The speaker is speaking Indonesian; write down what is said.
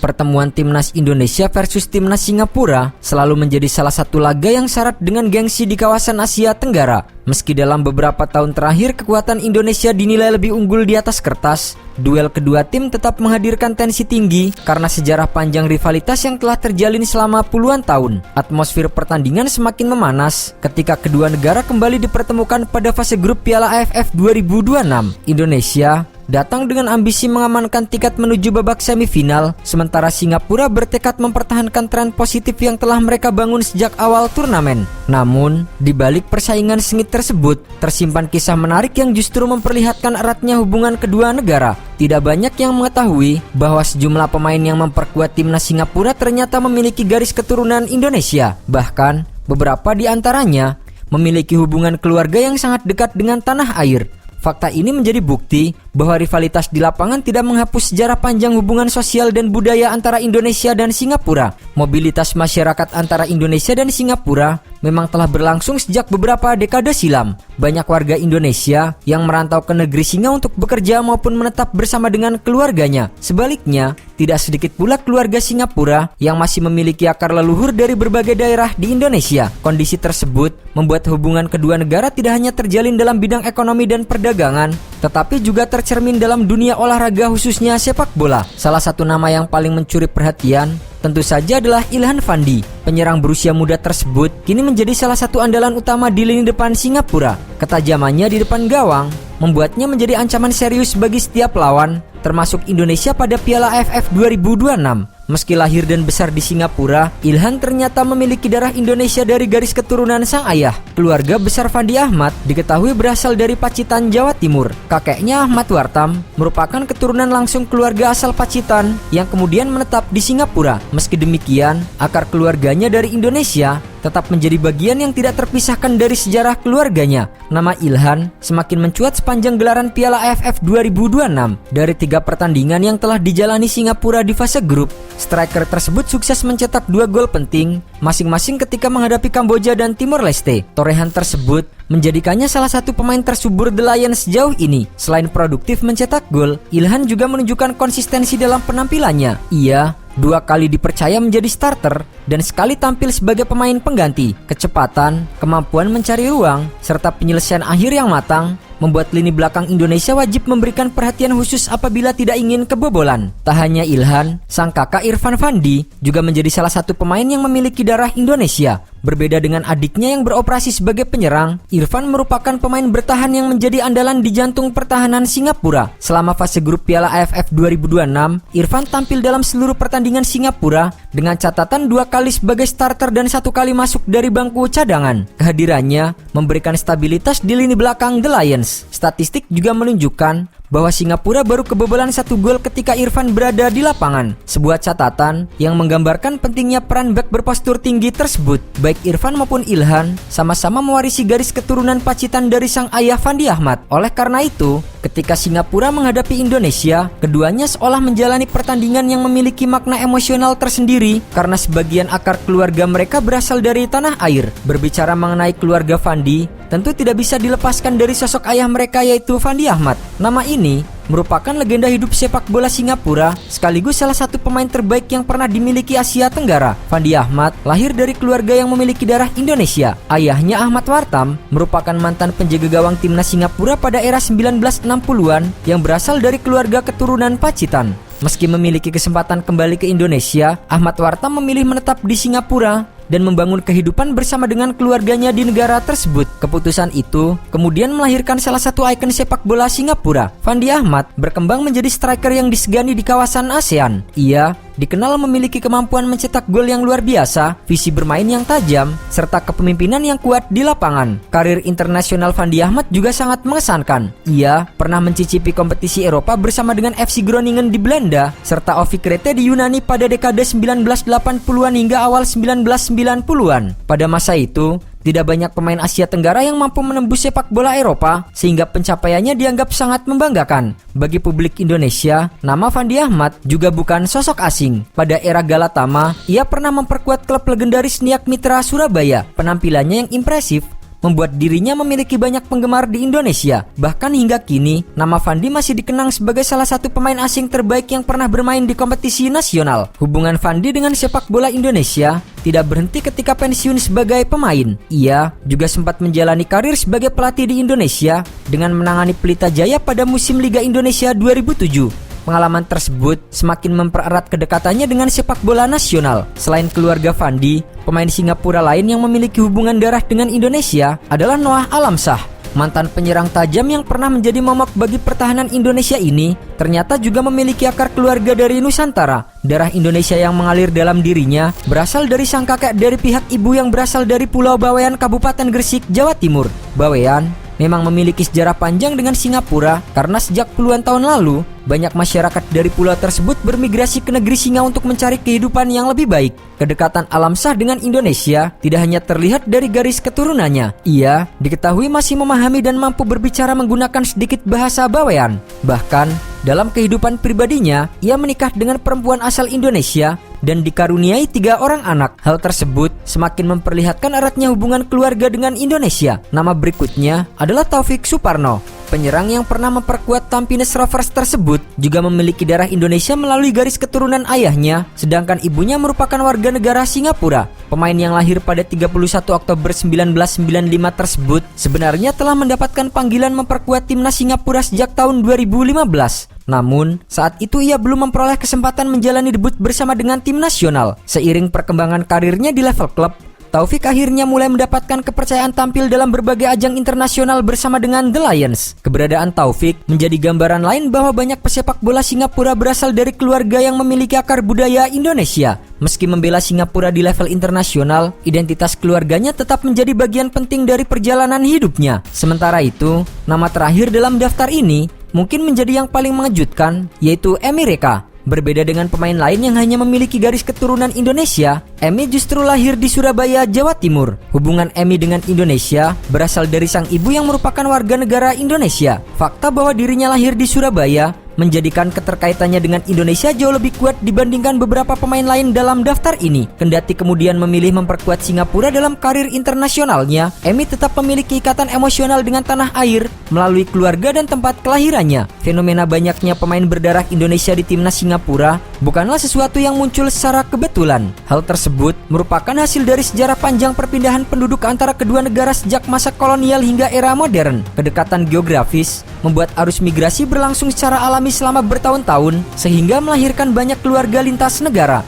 Pertemuan Timnas Indonesia versus Timnas Singapura selalu menjadi salah satu laga yang syarat dengan gengsi di kawasan Asia Tenggara. Meski dalam beberapa tahun terakhir kekuatan Indonesia dinilai lebih unggul di atas kertas, duel kedua tim tetap menghadirkan tensi tinggi karena sejarah panjang rivalitas yang telah terjalin selama puluhan tahun. Atmosfer pertandingan semakin memanas ketika kedua negara kembali dipertemukan pada fase grup Piala AFF 2026. Indonesia datang dengan ambisi mengamankan tiket menuju babak semifinal, sementara Singapura bertekad mempertahankan tren positif yang telah mereka bangun sejak awal turnamen. Namun, di balik persaingan sengit tersebut, tersimpan kisah menarik yang justru memperlihatkan eratnya hubungan kedua negara. Tidak banyak yang mengetahui bahwa sejumlah pemain yang memperkuat timnas Singapura ternyata memiliki garis keturunan Indonesia. Bahkan, beberapa di antaranya memiliki hubungan keluarga yang sangat dekat dengan tanah air. Fakta ini menjadi bukti bahwa rivalitas di lapangan tidak menghapus sejarah panjang hubungan sosial dan budaya antara Indonesia dan Singapura. Mobilitas masyarakat antara Indonesia dan Singapura memang telah berlangsung sejak beberapa dekade silam. Banyak warga Indonesia yang merantau ke negeri Singa untuk bekerja maupun menetap bersama dengan keluarganya. Sebaliknya, tidak sedikit pula keluarga Singapura yang masih memiliki akar leluhur dari berbagai daerah di Indonesia. Kondisi tersebut membuat hubungan kedua negara tidak hanya terjalin dalam bidang ekonomi dan perdagangan, tetapi juga tercermin dalam dunia olahraga khususnya sepak bola. Salah satu nama yang paling mencuri perhatian tentu saja adalah Ilhan Fandi. Penyerang berusia muda tersebut kini menjadi salah satu andalan utama di lini depan Singapura. Ketajamannya di depan gawang membuatnya menjadi ancaman serius bagi setiap lawan, termasuk Indonesia pada Piala AFF 2026. Meski lahir dan besar di Singapura, Ilhan ternyata memiliki darah Indonesia dari garis keturunan sang ayah. Keluarga besar Fandi Ahmad diketahui berasal dari Pacitan, Jawa Timur. Kakeknya Ahmad Wartam merupakan keturunan langsung keluarga asal Pacitan yang kemudian menetap di Singapura. Meski demikian, akar keluarganya dari Indonesia tetap menjadi bagian yang tidak terpisahkan dari sejarah keluarganya. Nama Ilhan semakin mencuat sepanjang gelaran Piala AFF 2026. Dari 3 pertandingan yang telah dijalani Singapura di fase grup, striker tersebut sukses mencetak 2 gol penting, masing-masing ketika menghadapi Kamboja dan Timor Leste. Torehan tersebut menjadikannya salah satu pemain tersubur The Lions sejauh ini. Selain produktif mencetak gol, Ilhan juga menunjukkan konsistensi dalam penampilannya. Ia 2 kali dipercaya menjadi starter dan sekali tampil sebagai pemain pengganti. Kecepatan, kemampuan mencari ruang, serta penyelesaian akhir yang matang membuat lini belakang Indonesia wajib memberikan perhatian khusus apabila tidak ingin kebobolan. Tak hanya Ilhan, sang kakak Irfan Fandi juga menjadi salah satu pemain yang memiliki darah Indonesia. Berbeda dengan adiknya yang beroperasi sebagai penyerang, Irfan merupakan pemain bertahan yang menjadi andalan di jantung pertahanan Singapura. Selama fase grup Piala AFF 2026, Irfan tampil dalam seluruh pertandingan Singapura dengan catatan 2 kali sebagai starter dan 1 kali masuk dari bangku cadangan. Kehadirannya memberikan stabilitas di lini belakang The Lions. Statistik juga menunjukkan bahwa Singapura baru kebobolan 1 gol ketika Irfan berada di lapangan. Sebuah catatan yang menggambarkan pentingnya peran bek berpostur tinggi tersebut. Baik Irfan maupun Ilhan sama-sama mewarisi garis keturunan Pacitan dari sang ayah Fandi Ahmad. Oleh karena itu, ketika Singapura menghadapi Indonesia, keduanya seolah menjalani pertandingan yang memiliki makna emosional tersendiri karena sebagian akar keluarga mereka berasal dari tanah air. Berbicara mengenai keluarga Fandi, tentu tidak bisa dilepaskan dari sosok ayah mereka yaitu Fandi Ahmad. Nama ini merupakan legenda hidup sepak bola Singapura sekaligus salah satu pemain terbaik yang pernah dimiliki Asia Tenggara. Fandi Ahmad lahir dari keluarga yang memiliki darah Indonesia. Ayahnya Ahmad Wartam merupakan mantan penjaga gawang timnas Singapura pada era 1960-an yang berasal dari keluarga keturunan Pacitan. Meski memiliki kesempatan kembali ke Indonesia, Ahmad Wartam memilih menetap di Singapura dan membangun kehidupan bersama dengan keluarganya di negara tersebut. Keputusan itu kemudian melahirkan salah satu ikon sepak bola Singapura. Fandi Ahmad berkembang menjadi striker yang disegani di kawasan ASEAN. Ia dikenal memiliki kemampuan mencetak gol yang luar biasa, visi bermain yang tajam, serta kepemimpinan yang kuat di lapangan. Karir internasional Fandi Ahmad juga sangat mengesankan. Ia pernah mencicipi kompetisi Eropa bersama dengan FC Groningen di Belanda, serta OFI Krete di Yunani pada dekade 1980-an hingga awal 1990-an. Pada masa itu, tidak banyak pemain Asia Tenggara yang mampu menembus sepak bola Eropa, sehingga pencapaiannya dianggap sangat membanggakan. Bagi publik Indonesia, nama Fandi Ahmad juga bukan sosok asing. Pada era Galatama, ia pernah memperkuat klub legendaris Niak Mitra Surabaya. Penampilannya yang impresif membuat dirinya memiliki banyak penggemar di Indonesia. Bahkan hingga kini, nama Fandi masih dikenang sebagai salah satu pemain asing terbaik yang pernah bermain di kompetisi nasional. Hubungan Fandi dengan sepak bola Indonesia tidak berhenti ketika pensiun sebagai pemain. Ia juga sempat menjalani karir sebagai pelatih di Indonesia dengan menangani Pelita Jaya pada musim Liga Indonesia 2007. Pengalaman tersebut semakin mempererat kedekatannya dengan sepak bola nasional. Selain keluarga Fandi, pemain Singapura lain yang memiliki hubungan darah dengan Indonesia adalah Noah Alamsyah. Mantan penyerang tajam yang pernah menjadi momok bagi pertahanan Indonesia ini ternyata juga memiliki akar keluarga dari Nusantara. Darah Indonesia yang mengalir dalam dirinya berasal dari sang kakek dari pihak ibu yang berasal dari Pulau Bawean, Kabupaten Gresik, Jawa Timur. Bawean memang memiliki sejarah panjang dengan Singapura karena sejak puluhan tahun lalu banyak masyarakat dari pulau tersebut bermigrasi ke negeri Singa untuk mencari kehidupan yang lebih baik. Kedekatan Alamsyah dengan Indonesia tidak hanya terlihat dari garis keturunannya. Ia diketahui masih memahami dan mampu berbicara menggunakan sedikit bahasa Bawean. Bahkan dalam kehidupan pribadinya, ia menikah dengan perempuan asal Indonesia dan dikaruniai 3 orang anak. Hal tersebut semakin memperlihatkan eratnya hubungan keluarga dengan Indonesia. Nama berikutnya adalah Taufik Suparno. Penyerang yang pernah memperkuat Tampines Rovers tersebut juga memiliki darah Indonesia melalui garis keturunan ayahnya, sedangkan ibunya merupakan warga negara Singapura. Pemain yang lahir pada 31 Oktober 1995 tersebut sebenarnya telah mendapatkan panggilan memperkuat timnas Singapura sejak tahun 2015. Namun, saat itu ia belum memperoleh kesempatan menjalani debut bersama dengan tim nasional. Seiring perkembangan karirnya di level klub, Taufik akhirnya mulai mendapatkan kepercayaan tampil dalam berbagai ajang internasional bersama dengan The Lions. Keberadaan Taufik menjadi gambaran lain bahwa banyak pesepak bola Singapura berasal dari keluarga yang memiliki akar budaya Indonesia. Meski membela Singapura di level internasional, identitas keluarganya tetap menjadi bagian penting dari perjalanan hidupnya. Sementara itu, nama terakhir dalam daftar ini mungkin menjadi yang paling mengejutkan, yaitu Emi Reka. Berbeda dengan pemain lain yang hanya memiliki garis keturunan Indonesia, Emi justru lahir di Surabaya, Jawa Timur. Hubungan Emi dengan Indonesia berasal dari sang ibu yang merupakan warga negara Indonesia. Fakta bahwa dirinya lahir di Surabaya menjadikan keterkaitannya dengan Indonesia jauh lebih kuat dibandingkan beberapa pemain lain dalam daftar ini. Kendati kemudian memilih memperkuat Singapura dalam karir internasionalnya, Emi tetap memiliki ikatan emosional dengan tanah air melalui keluarga dan tempat kelahirannya. Fenomena banyaknya pemain berdarah Indonesia di timnas Singapura bukanlah sesuatu yang muncul secara kebetulan. Hal tersebut merupakan hasil dari sejarah panjang perpindahan penduduk antara kedua negara sejak masa kolonial hingga era modern. Kedekatan geografis membuat arus migrasi berlangsung secara alami selama bertahun-tahun sehingga melahirkan banyak keluarga lintas negara.